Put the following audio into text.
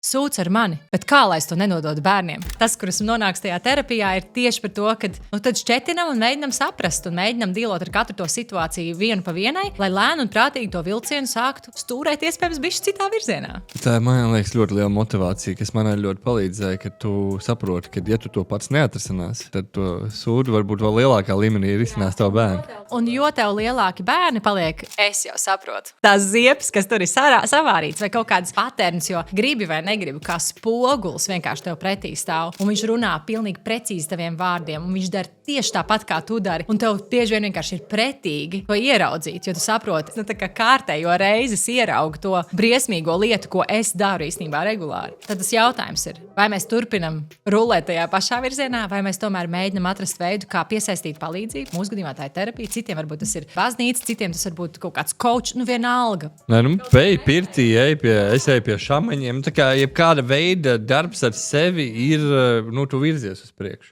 sūdz ar mani, bet kā lai es to nenododu bērniem? Tas, kur esmu nonācis tajā terapijā, ir tieši par to, ka tad šķetinam un mēģinam saprast un mēģinam dīlot ar katru to situāciju vienu pa vienai, lai lēni un prātīgi to vilcienu sāktu stūrēt iespējams bišķi citā virzienā. Tā man liekas ļoti liela motivācija, kas man ļoti palīdzēja, ka tu saproti, ka ja tu to pats neatrisinās, tad to sūdu varbūt vēl lielākā līmenī risinās tavu bērnu. Un jo tev lielāki bērni paliek, es jau saprotu. Tās ziepes, kas tur ir savārīts vai kaut kādas paternas, jo gribi vai negribi, kā spogulis vienkārši tev pretī stāv. Un viņš runā pilnīgi precīzi taviem vārdiem, un viņš dara tieši tāpat, kā tu dari. Un tev bieži vien vienkārši ir pretīgi to ieraudzīt, jo tu saproti, tā kā kārtējo reizes ieraugu to briesmīgo lietu, ko es daru īstenībā regulāri. Tad tas jautājums ir, vai mēs turpinam rulēt tajā pašā virzienā, vai mēs tomēr mēģinam atrast veidu, kā piesaistīt palīdzību. Mūsu gadījumā tā ir terapija, citiem varbūt tas ir baznīca, citiem tas varbūt kaut kāds coach, vienalga. Nē, pirtī, es eju pie šamaņiem. Tā kā jebkāda veida darbs ar sevi ir, tu virzies uz priekšu.